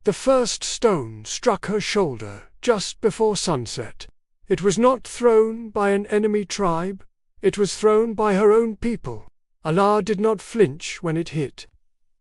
The first stone struck her shoulder just before sunset. It was not thrown by an enemy tribe, it was thrown by her own people. Allah did not flinch when it hit.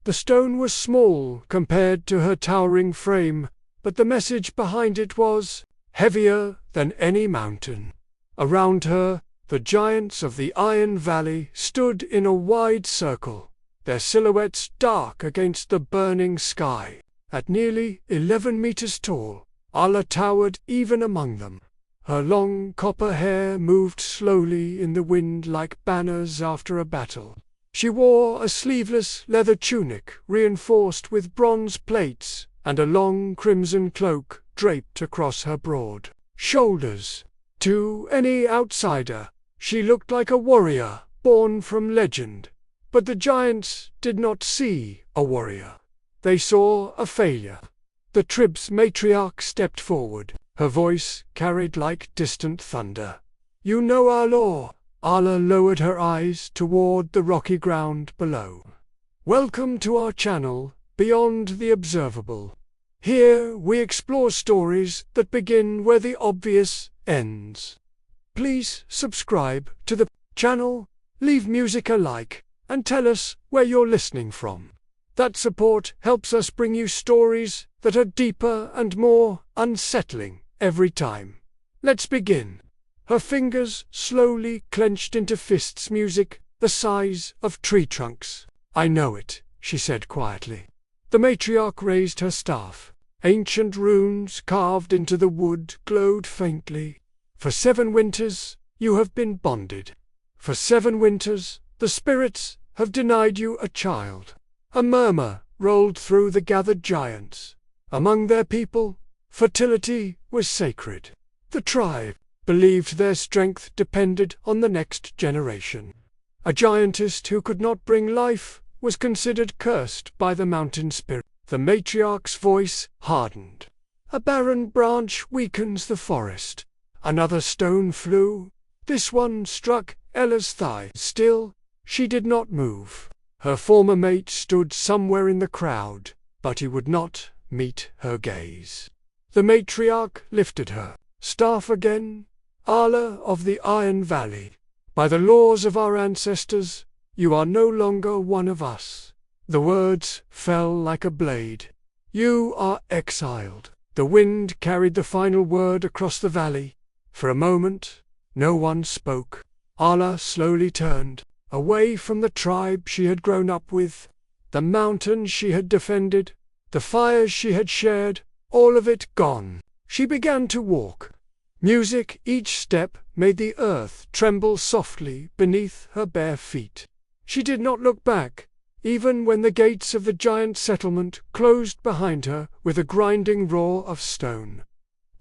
The stone was small compared to her towering frame, but the message behind it was heavier than any mountain. Around her, the giants of the Iron Valley stood in a wide circle, their silhouettes dark against the burning sky. At nearly 11 meters tall, Allah towered even among them. Her long copper hair moved slowly in the wind like banners after a battle. She wore a sleeveless leather tunic reinforced with bronze plates and a long crimson cloak draped across her broad shoulders. To any outsider, she looked like a warrior born from legend. But the giants did not see a warrior. They saw a failure. The tribe's matriarch stepped forward. Her voice carried like distant thunder. "You know our law." Allah lowered her eyes toward the rocky ground below. "Welcome to our channel, Beyond the Observable. Here we explore stories that begin where the obvious ends. Please subscribe to the channel, leave music a like, and tell us where you're listening from. That support helps us bring you stories that are deeper and more unsettling every time. Let's begin." Her fingers slowly clenched into fists, music the size of tree trunks. "I know it," she said quietly. The matriarch raised her staff. Ancient runes carved into the wood glowed faintly. "For 7 winters you have been bonded. For 7 winters the spirits have denied you a child." A murmur rolled through the gathered giants. Among their people, fertility was sacred. The tribe believed their strength depended on the next generation. A giantess who could not bring life was considered cursed by the mountain spirit. The matriarch's voice hardened. "A barren branch weakens the forest." Another stone flew. This one struck Ella's thigh. Still, she did not move. Her former mate stood somewhere in the crowd, but he would not meet her gaze. The matriarch lifted her staff again. "Allah of the Iron Valley, by the laws of our ancestors, you are no longer one of us." The words fell like a blade. "You are exiled." The wind carried the final word across the valley. For a moment, no one spoke. Allah slowly turned away from the tribe she had grown up with, the mountains she had defended, the fires she had shared, all of it gone. She began to walk. Music, each step, made the earth tremble softly beneath her bare feet. She did not look back, even when the gates of the giant settlement closed behind her with a grinding roar of stone.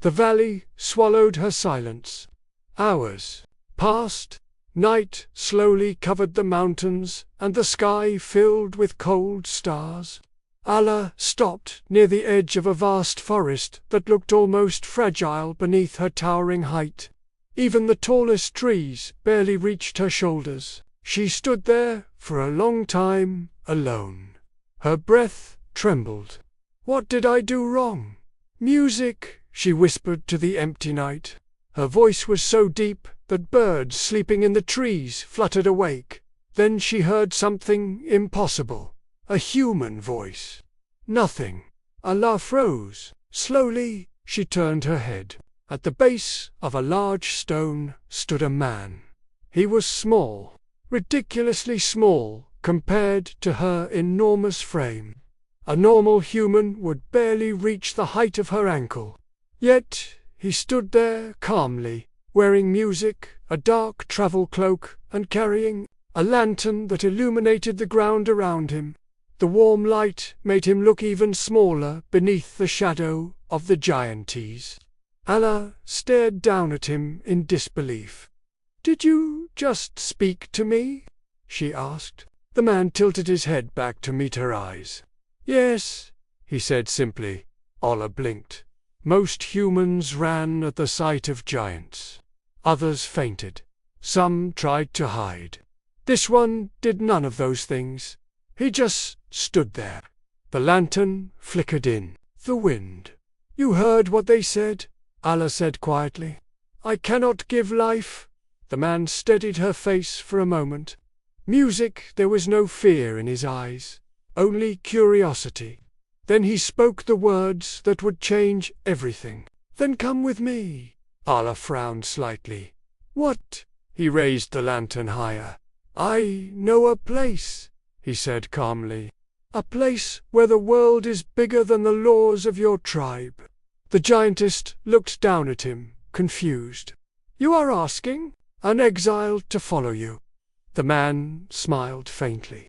The valley swallowed her silence. Hours passed. Night slowly covered the mountains, and the sky filled with cold stars. Allah stopped near the edge of a vast forest that looked almost fragile beneath her towering height. Even the tallest trees barely reached her shoulders. She stood there for a long time, alone. Her breath trembled. "What did I do wrong?" "Music," she whispered to the empty night. Her voice was so deep that birds sleeping in the trees fluttered awake. Then she heard something impossible. A human voice. Nothing. Allah froze. Slowly, she turned her head. At the base of a large stone stood a man. He was small, ridiculously small compared to her enormous frame. A normal human would barely reach the height of her ankle. Yet he stood there calmly, wearing music, a dark travel cloak, and carrying a lantern that illuminated the ground around him. The warm light made him look even smaller beneath the shadow of the giantess. Allah stared down at him in disbelief. "Did you just speak to me?" she asked. The man tilted his head back to meet her eyes. "Yes," he said simply. Allah blinked. Most humans ran at the sight of giants. Others fainted. Some tried to hide. This one did none of those things. He just stood there. The lantern flickered in. The wind. You heard what they said, Allah said quietly. I cannot give life. The man steadied her face for a moment. Music, there was no fear in his eyes, only curiosity. Then he spoke the words that would change everything. Then come with me. Allah frowned slightly. What? He raised the lantern higher. I know a place, he said calmly. A place where the world is bigger than the laws of your tribe. The giantess looked down at him, confused. You are asking an exile to follow you? The man smiled faintly.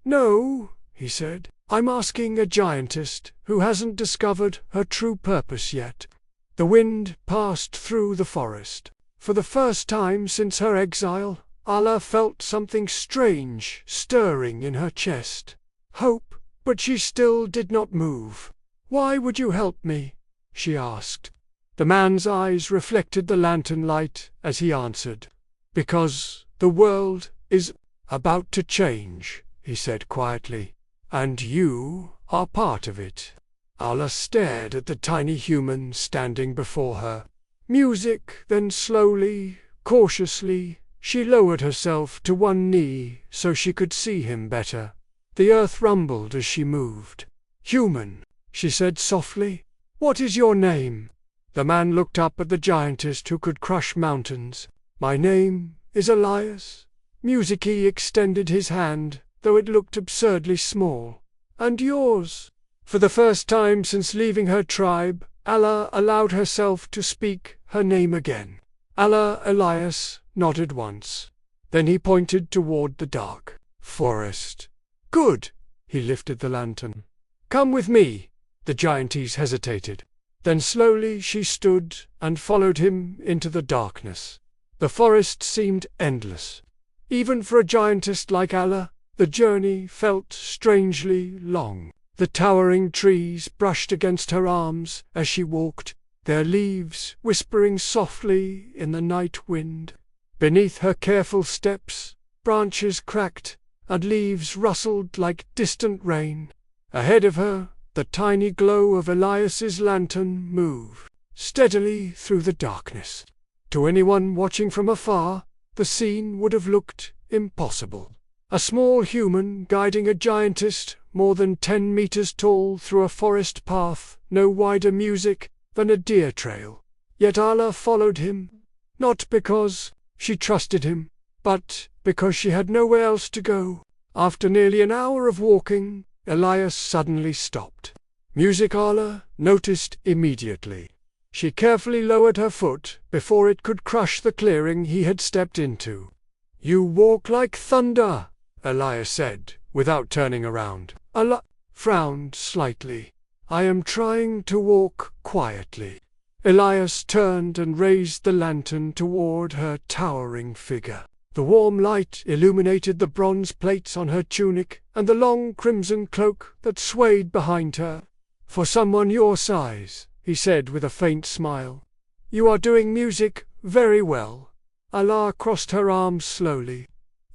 No, he said. I'm asking a giantess who hasn't discovered her true purpose yet. The wind passed through the forest. For the first time since her exile, Allah felt something strange stirring in her chest. Hope, but she still did not move. Why would you help me? She asked. The man's eyes reflected the lantern light as he answered. Because the world is about to change, he said quietly. And you are part of it. Allah stared at the tiny human standing before her. Music, then slowly, cautiously, she lowered herself to one knee so she could see him better. The earth rumbled as she moved. Human, she said softly. What is your name? The man looked up at the giantess who could crush mountains. My name is Elias. Musicy extended his hand, though it looked absurdly small. And yours? For the first time since leaving her tribe, Allah allowed herself to speak her name again. Allah Elias nodded once. Then he pointed toward the dark forest. Good. He lifted the lantern. Come with me. The giantess hesitated. Then slowly she stood and followed him into the darkness. The forest seemed endless. Even for a giantess like Allah, the journey felt strangely long. The towering trees brushed against her arms as she walked, their leaves whispering softly in the night wind. Beneath her careful steps, branches cracked, and leaves rustled like distant rain. Ahead of her, the tiny glow of Elias's lantern moved steadily through the darkness. To anyone watching from afar, the scene would have looked impossible. A small human guiding a giantess more than 10 meters tall through a forest path, no wider music than a deer trail. Yet Allah followed him, not because she trusted him, but because she had nowhere else to go. After nearly an hour of walking, Elias suddenly stopped. Music Allah noticed immediately. She carefully lowered her foot before it could crush the clearing he had stepped into. You walk like thunder, Elias said, without turning around. Allah frowned slightly. I am trying to walk quietly. Elias turned and raised the lantern toward her towering figure. The warm light illuminated the bronze plates on her tunic and the long crimson cloak that swayed behind her. For someone your size, he said with a faint smile, you are doing music very well. Allah crossed her arms slowly.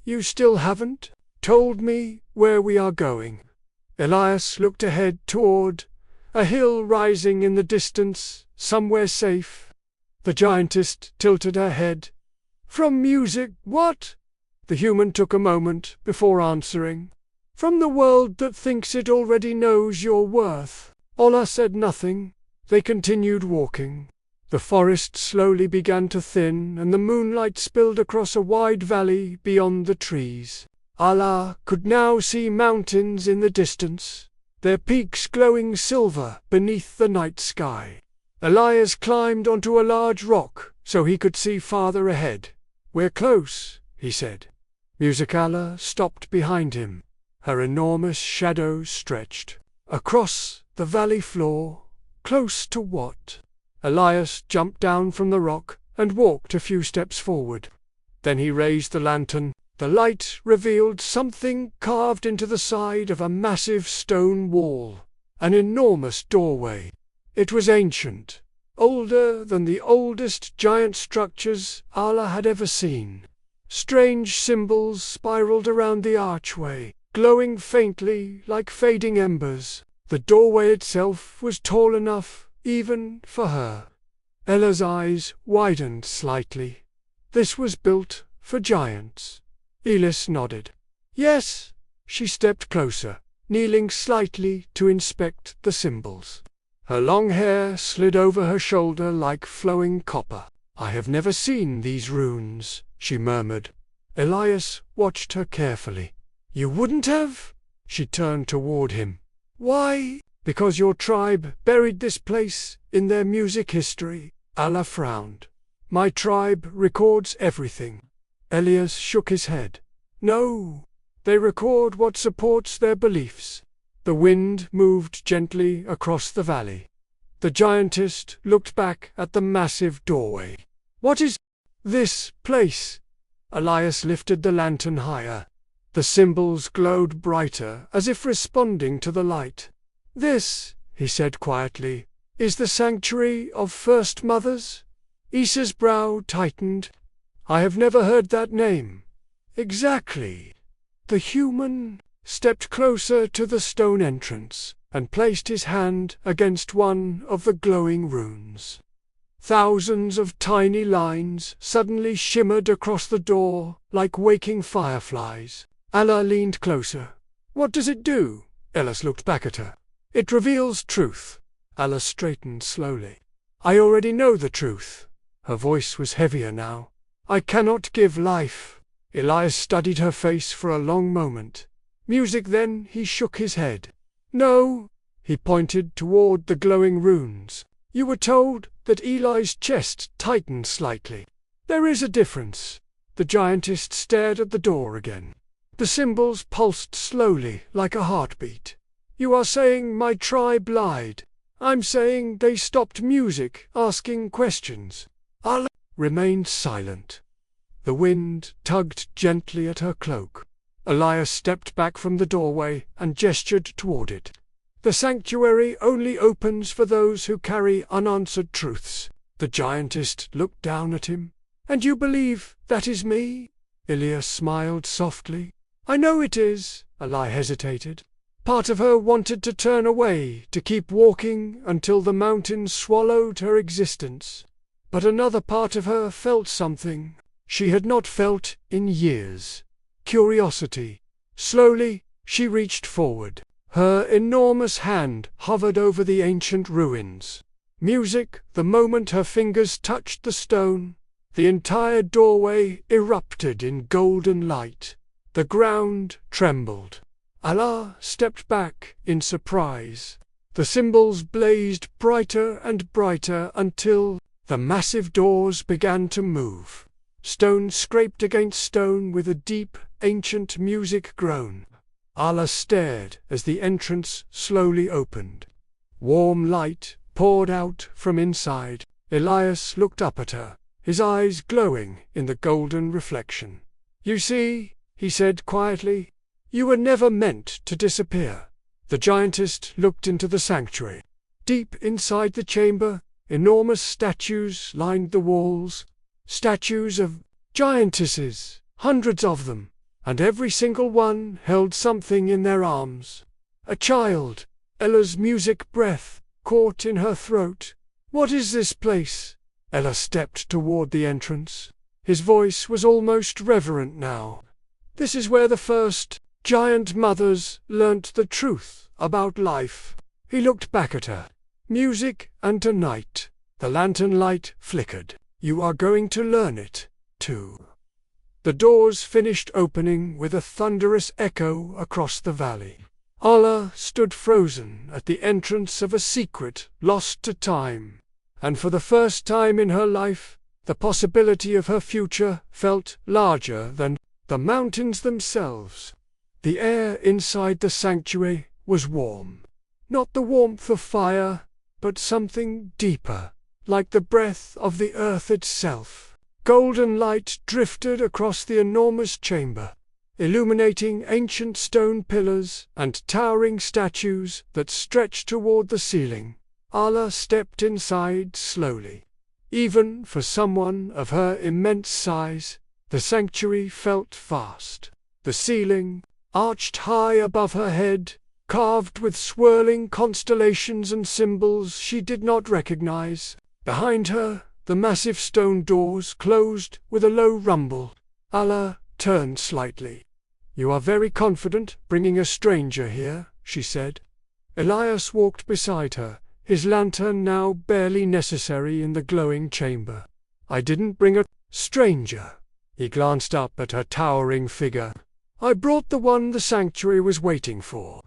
You still haven't told me where we are going. Elias looked ahead toward a hill rising in the distance, somewhere safe. The giantess tilted her head. From music, what? The human took a moment before answering. From the world that thinks it already knows your worth. Allah said nothing. They continued walking. The forest slowly began to thin and the moonlight spilled across a wide valley beyond the trees. Allah could now see mountains in the distance, their peaks glowing silver beneath the night sky. Elias climbed onto a large rock so he could see farther ahead. We're close, he said. Music Allah stopped behind him. Her enormous shadow stretched across the valley floor. Close to what? Elias jumped down from the rock and walked a few steps forward. Then he raised the lantern. The light revealed something carved into the side of a massive stone wall, an enormous doorway. It was ancient, older than the oldest giant structures Allah had ever seen. Strange symbols spiraled around the archway, glowing faintly like fading embers. The doorway itself was tall enough, even for her. Ella's eyes widened slightly. This was built for giants. Elis nodded. Yes. She stepped closer, kneeling slightly to inspect the symbols. Her long hair slid over her shoulder like flowing copper. I have never seen these runes, she murmured. Elias watched her carefully. You wouldn't have? She turned toward him. Why? Because your tribe buried this place in their music history. Allah frowned. My tribe records everything. Elias shook his head. No. They record what supports their beliefs. The wind moved gently across the valley. The giantess looked back at the massive doorway. What is this place? Elias lifted the lantern higher. The symbols glowed brighter, as if responding to the light. This, he said quietly, is the sanctuary of first mothers? Isa's brow tightened. I have never heard that name. Exactly. The human stepped closer to the stone entrance and placed his hand against one of the glowing runes. Thousands of tiny lines suddenly shimmered across the door like waking fireflies. Allah leaned closer. What does it do? Elis looked back at her. It reveals truth. Allah straightened slowly. I already know the truth. Her voice was heavier now. I cannot give life. Elias studied her face for a long moment. Music, then he shook his head. No. He pointed toward the glowing runes. You were told that Eli's chest tightened slightly. There is a difference. The giantess stared at the door again. The symbols pulsed slowly like a heartbeat. You are saying my tribe lied. I'm saying they stopped music, asking questions. Allah remained silent. The wind tugged gently at her cloak. Elias stepped back from the doorway and gestured toward it. The sanctuary only opens for those who carry unanswered truths. The giantess looked down at him. And you believe that is me? Elias smiled softly. I know it is. Eli hesitated. Part of her wanted to turn away, to keep walking until the mountains swallowed her existence. But another part of her felt something she had not felt in years. Curiosity. Slowly, she reached forward. Her enormous hand hovered over the ancient ruins. Music, the moment her fingers touched the stone. The entire doorway erupted in golden light. The ground trembled. Allah stepped back in surprise. The symbols blazed brighter and brighter until the massive doors began to move. Stone scraped against stone with a deep, ancient music groan. Allah stared as the entrance slowly opened. Warm light poured out from inside. Elias looked up at her, his eyes glowing in the golden reflection. You see, he said quietly, you were never meant to disappear. The giantess looked into the sanctuary. Deep inside the chamber, enormous statues lined the walls. Statues of giantesses, hundreds of them, and every single one held something in their arms. A child. Ella's music breath caught in her throat. What is this place? Ella stepped toward the entrance. His voice was almost reverent now. This is where the first giant mothers learnt the truth about life. He looked back at her. Music and tonight. The lantern light flickered. You are going to learn it, too. The doors finished opening with a thunderous echo across the valley. Allah stood frozen at the entrance of a secret lost to time, and for the first time in her life, the possibility of her future felt larger than the mountains themselves. The air inside the sanctuary was warm. Not the warmth of fire, but something deeper, like the breath of the earth itself. Golden light drifted across the enormous chamber, illuminating ancient stone pillars and towering statues that stretched toward the ceiling. Allah stepped inside slowly. Even for someone of her immense size, the sanctuary felt vast. The ceiling, arched high above her head, carved with swirling constellations and symbols she did not recognize. Behind her, the massive stone doors closed with a low rumble. Allah turned slightly. "You are very confident, bringing a stranger here," she said. Elias walked beside her, his lantern now barely necessary in the glowing chamber. "I didn't bring a stranger." He glanced up at her towering figure. "I brought the one the sanctuary was waiting for."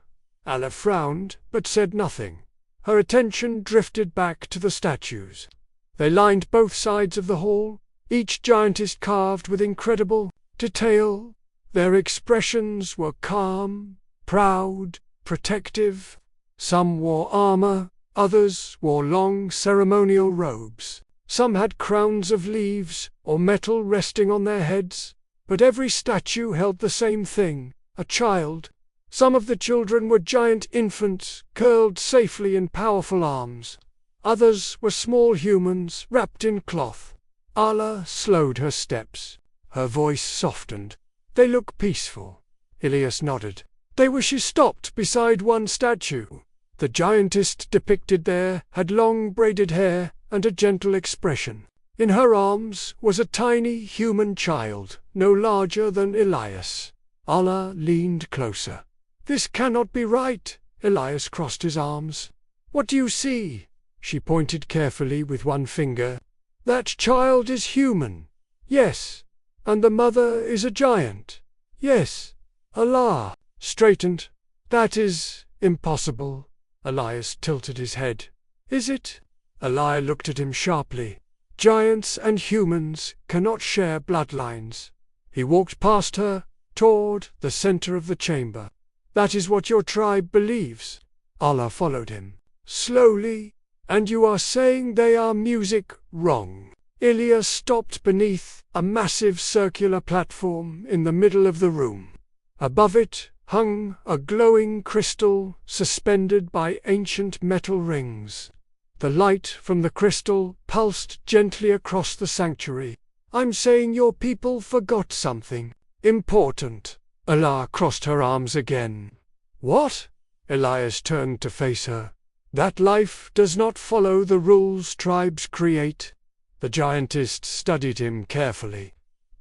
Allah frowned, but said nothing. Her attention drifted back to the statues. They lined both sides of the hall, each giantess carved with incredible detail. Their expressions were calm, proud, protective. Some wore armor, others wore long ceremonial robes. Some had crowns of leaves or metal resting on their heads, but every statue held the same thing, a child. Some of the children were giant infants, curled safely in powerful arms. Others were small humans, wrapped in cloth. Allah slowed her steps. Her voice softened. "They look peaceful." Elias nodded. They were. She stopped beside one statue. The giantess depicted there had long braided hair and a gentle expression. In her arms was a tiny human child, no larger than Elias. Allah leaned closer. "This cannot be right." Elias crossed his arms. "What do you see?" She pointed carefully with one finger. "That child is human." "Yes." "And the mother is a giant." "Yes." Allah straightened. "That is impossible." Elias tilted his head. "Is it?" Allah looked at him sharply. "Giants and humans cannot share bloodlines." He walked past her, toward the center of the chamber. "That is what your tribe believes." Allah followed him. Slowly. "And you are saying they are music wrong." Elias stopped beneath a massive circular platform in the middle of the room. Above it hung a glowing crystal suspended by ancient metal rings. The light from the crystal pulsed gently across the sanctuary. "I'm saying your people forgot something important." Allah crossed her arms again. "What?" Elias turned to face her. "That life does not follow the rules tribes create." The giantess studied him carefully.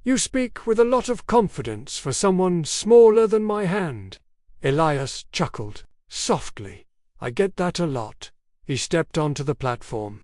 "You speak with a lot of confidence for someone smaller than my hand." Elias chuckled softly. "I get that a lot." He stepped onto the platform.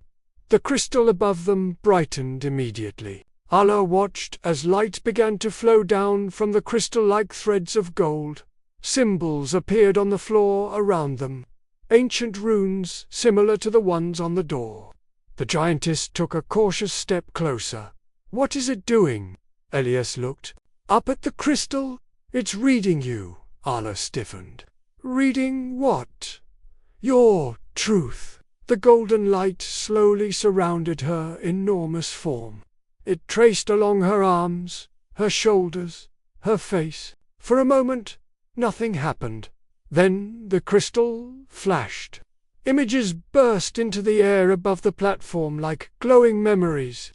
The crystal above them brightened immediately. Allah watched as light began to flow down from the crystal like threads of gold. Symbols appeared on the floor around them, ancient runes similar to the ones on the door. The giantess took a cautious step closer. "What is it doing?" Elias looked. "Up at the crystal. It's reading you." Allah stiffened. "Reading what?" "Your truth." The golden light slowly surrounded her enormous form. It traced along her arms, her shoulders, her face. For a moment, nothing happened. Then the crystal flashed. Images burst into the air above the platform like glowing memories.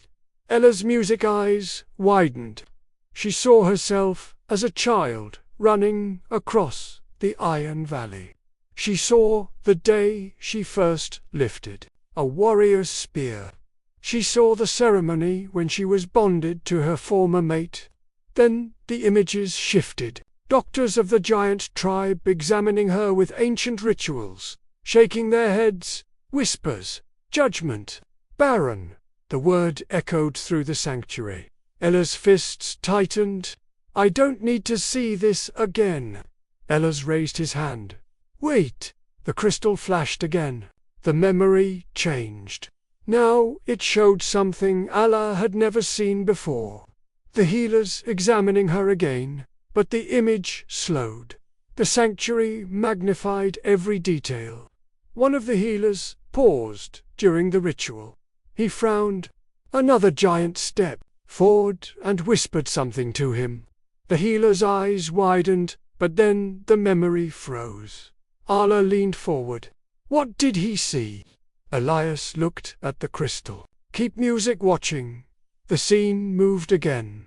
Ella's music eyes widened. She saw herself as a child running across the Iron Valley. She saw the day she first lifted a warrior's spear. She saw the ceremony when she was bonded to her former mate. Then the images shifted. Doctors of the giant tribe examining her with ancient rituals, shaking their heads, whispers, "Judgment, barren." The word echoed through the sanctuary. Ella's fists tightened. "I don't need to see this again." Ella's raised his hand. "Wait." The crystal flashed again. The memory changed. Now it showed something Allah had never seen before. The healers examining her again, but the image slowed. The sanctuary magnified every detail. One of the healers paused during the ritual. He frowned. Another giant stepped forward and whispered something to him. The healer's eyes widened, but then the memory froze. Allah leaned forward. What did he see? Elias looked at the crystal. "Keep music watching." The scene moved again.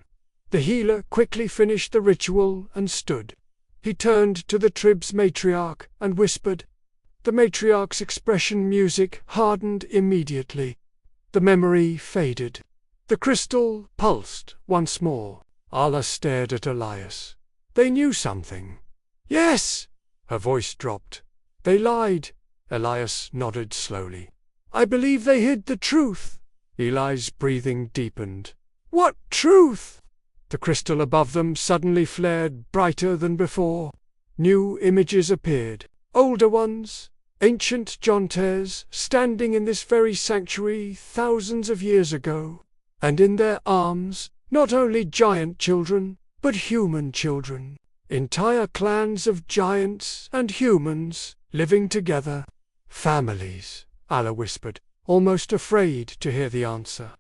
The healer quickly finished the ritual and stood. He turned to the trib's matriarch and whispered. The matriarch's expression music hardened immediately. The memory faded. The crystal pulsed once more. Allah stared at Elias. They knew something. Yes! Her voice dropped. They lied. Elias nodded slowly. I believe they hid the truth. Eli's breathing deepened. What truth? The crystal above them suddenly flared brighter than before. New images appeared. Older ones. Ancient giantess standing in this very sanctuary thousands of years ago. And in their arms, not only giant children, but human children. Entire clans of giants and humans living together. Families, Allah whispered, almost afraid to hear the answer.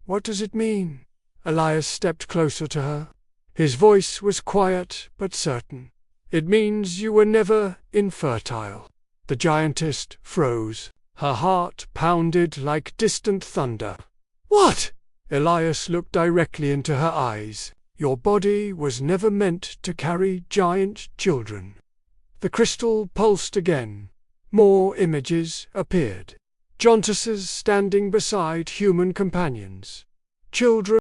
What does it mean? Elias stepped closer to her. His voice was quiet but certain. It means you were never infertile. The giantess froze. Her heart pounded like distant thunder. What? Elias looked directly into her eyes. Your body was never meant to carry giant children. The crystal pulsed again. More images appeared. Giantesses standing beside human companions. Children